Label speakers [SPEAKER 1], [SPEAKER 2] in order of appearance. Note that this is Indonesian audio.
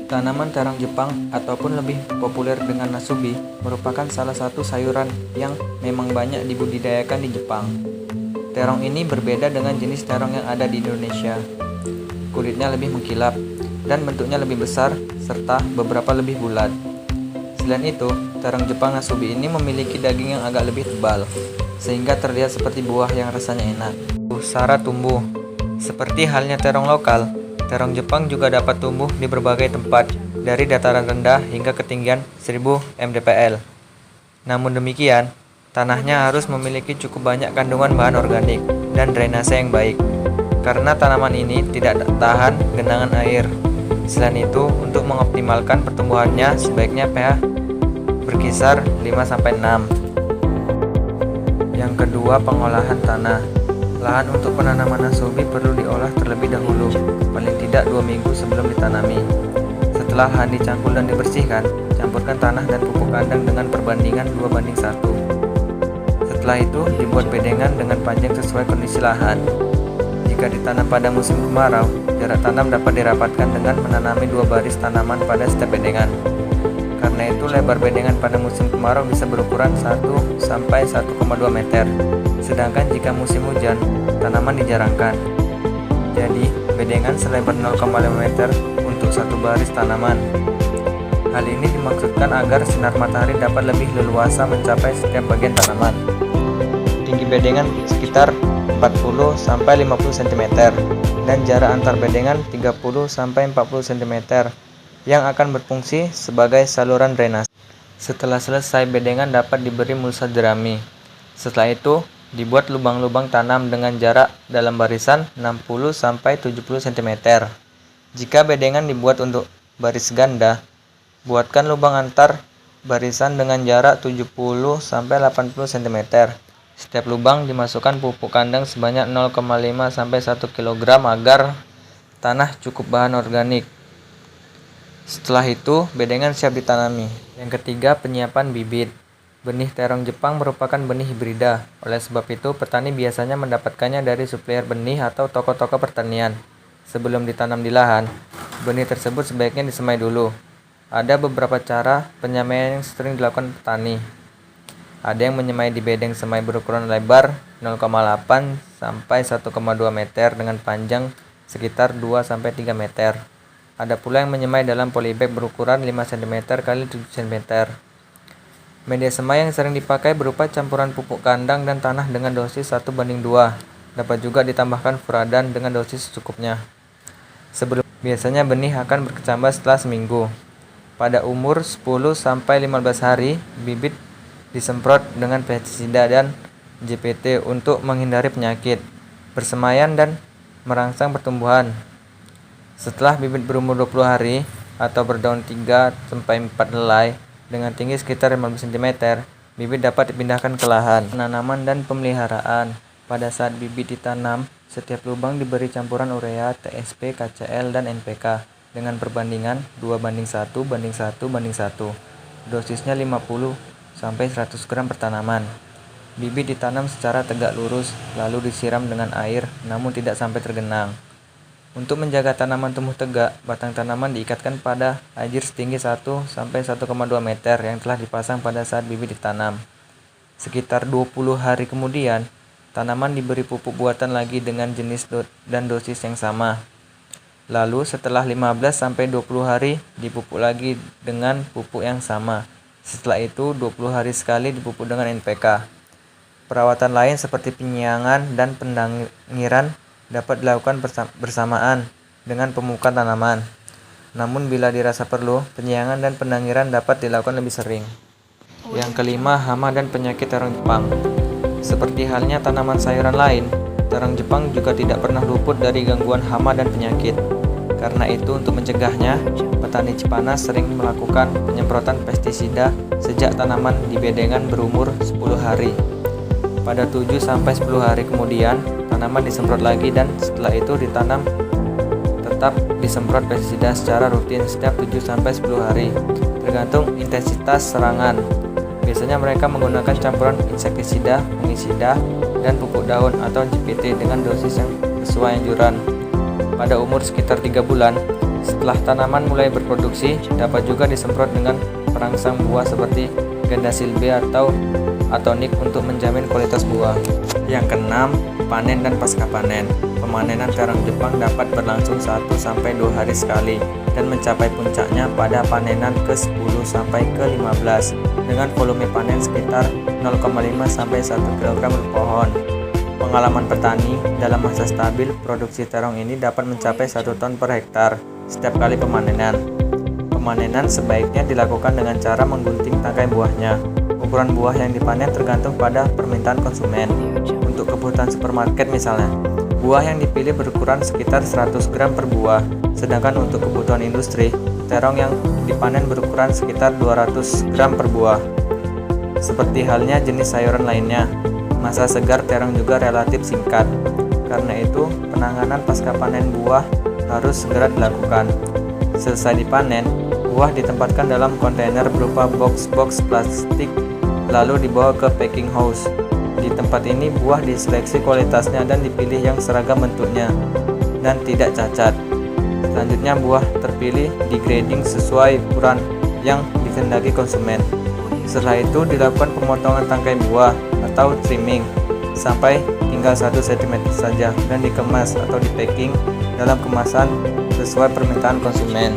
[SPEAKER 1] Tanaman terong Jepang ataupun lebih populer dengan nasubi merupakan salah satu sayuran yang memang banyak dibudidayakan di Jepang. Terong ini berbeda dengan jenis terong yang ada di Indonesia. Kulitnya lebih mengkilap dan bentuknya lebih besar serta beberapa lebih bulat. Selain itu, terong Jepang nasubi ini memiliki daging yang agak lebih tebal, sehingga terlihat seperti buah yang rasanya enak. Sara tumbuh. Seperti halnya terong lokal, terong Jepang juga dapat tumbuh di berbagai tempat, dari dataran rendah hingga ketinggian 1000 mdpl. Namun demikian, tanahnya harus memiliki cukup banyak kandungan bahan organik dan drainase yang baik, karena tanaman ini tidak tahan genangan air. Selain itu, untuk mengoptimalkan pertumbuhannya, sebaiknya pH berkisar 5-6. Yang kedua, pengolahan tanah. Lahan untuk penanaman nasubi perlu diolah terlebih dahulu, paling tidak 2 minggu sebelum ditanami. Setelah lahan dicangkul dan dibersihkan, campurkan tanah dan pupuk kandang dengan perbandingan 2:1. Setelah itu, dibuat bedengan dengan panjang sesuai kondisi lahan. Jika ditanam pada musim kemarau, jarak tanam dapat dirapatkan dengan menanami 2 baris tanaman pada setiap bedengan. Karena itu, lebar bedengan pada musim kemarau bisa berukuran 1-1,2 meter. Sedangkan jika musim hujan, tanaman dijarangkan. Jadi, bedengan selebar 0,5 meter untuk 1 baris tanaman. Hal ini dimaksudkan agar sinar matahari dapat lebih leluasa mencapai setiap bagian tanaman. Tinggi bedengan sekitar 40-50 cm dan jarak antar bedengan 30-40 cm yang akan berfungsi sebagai saluran drainase. Setelah selesai, bedengan dapat diberi mulsa jerami. Setelah itu, dibuat lubang-lubang tanam dengan jarak dalam barisan 60-70 cm. Jika bedengan dibuat untuk baris ganda, buatkan lubang antar barisan dengan jarak 70-80 cm. Setiap lubang dimasukkan pupuk kandang sebanyak 0,5-1 kg agar tanah cukup bahan organik. Setelah itu, bedengan siap ditanami. Yang ketiga, penyiapan bibit. Benih terong Jepang merupakan benih hibrida. Oleh sebab itu, petani biasanya mendapatkannya dari supplier benih atau toko-toko pertanian. Sebelum ditanam di lahan, benih tersebut sebaiknya disemai dulu. Ada beberapa cara penyemaian yang sering dilakukan petani. Ada yang menyemai di bedeng semai berukuran lebar 0,8-1,2 meter dengan panjang sekitar 2-3 meter. Ada pula yang menyemai dalam polybag berukuran 5 cm x 7 cm. Media semai yang sering dipakai berupa campuran pupuk kandang dan tanah dengan dosis 1:2. Dapat juga ditambahkan furadan dengan dosis secukupnya. Biasanya benih akan berkecambah setelah seminggu. Pada umur 10-15 hari, bibit disemprot dengan pestisida dan JPT untuk menghindari penyakit, persemaian, dan merangsang pertumbuhan. Setelah bibit berumur 20 hari atau berdaun 3-4 helai dengan tinggi sekitar 15 cm, bibit dapat dipindahkan ke lahan. Penanaman dan pemeliharaan. Pada saat bibit ditanam, setiap lubang diberi campuran urea, TSP, KCl, dan NPK dengan perbandingan 2:1:1:1. Dosisnya 50-100 gram per tanaman. Bibit ditanam secara tegak lurus, lalu disiram dengan air, namun tidak sampai tergenang. Untuk menjaga tanaman tumbuh tegak, batang tanaman diikatkan pada ajir setinggi 1-1,2 meter yang telah dipasang pada saat bibit ditanam. Sekitar 20 hari kemudian, tanaman diberi pupuk buatan lagi dengan jenis dan dosis yang sama. Lalu setelah 15-20 hari, dipupuk lagi dengan pupuk yang sama. Setelah itu, 20 hari sekali dipupuk dengan NPK. Perawatan lain seperti penyiangan dan pendangiran dapat dilakukan bersamaan dengan pemupukan tanaman. Namun bila dirasa perlu, penyiangan dan pendangiran dapat dilakukan lebih sering. Yang kelima, hama dan penyakit terong Jepang. Seperti halnya tanaman sayuran lain, terong Jepang juga tidak pernah luput dari gangguan hama dan penyakit. Karena itu, untuk mencegahnya, petani Cipanas sering melakukan penyemprotan pestisida sejak tanaman di bedengan berumur 10 hari. Pada 7-10 hari kemudian, tanaman disemprot lagi dan setelah itu ditanam. Tetap disemprot pestisida secara rutin setiap 7-10 hari, tergantung intensitas serangan. Biasanya mereka menggunakan campuran insektisida, fungisida, dan pupuk daun atau JPT dengan dosis yang sesuai anjuran. Pada umur sekitar 3 bulan, Setelah tanaman mulai berproduksi, dapat juga disemprot dengan perangsang buah seperti Gandasil B atau Atonik untuk menjamin kualitas buah. Yang keenam, panen dan pasca panen. Pemanenan terong Jepang dapat berlangsung 1-2 hari sekali dan mencapai puncaknya pada panenan ke-10 sampai ke-15 dengan volume panen sekitar 0,5 sampai 1 kg per pohon. Pengalaman petani, dalam masa stabil, produksi terong ini dapat mencapai 1 ton per hektar setiap kali pemanenan. Pemanenan sebaiknya dilakukan dengan cara menggunting tangkai buahnya. Ukuran buah yang dipanen tergantung pada permintaan konsumen. Untuk kebutuhan supermarket misalnya, buah yang dipilih berukuran sekitar 100 gram per buah, sedangkan untuk kebutuhan industri, terong yang dipanen berukuran sekitar 200 gram per buah. Seperti halnya jenis sayuran lainnya, masa segar terong juga relatif singkat. Karena itu, penanganan pasca panen buah harus segera dilakukan. Selesai dipanen, buah ditempatkan dalam kontainer berupa box-box plastik lalu dibawa ke packing house. Di tempat ini buah diseleksi kualitasnya dan dipilih yang seragam bentuknya dan tidak cacat. Selanjutnya buah terpilih di grading sesuai ukuran yang dikehendaki konsumen. Setelah itu dilakukan pemotongan tangkai buah atau trimming sampai tinggal 1 cm saja dan dikemas atau di packing dalam kemasan sesuai permintaan konsumen.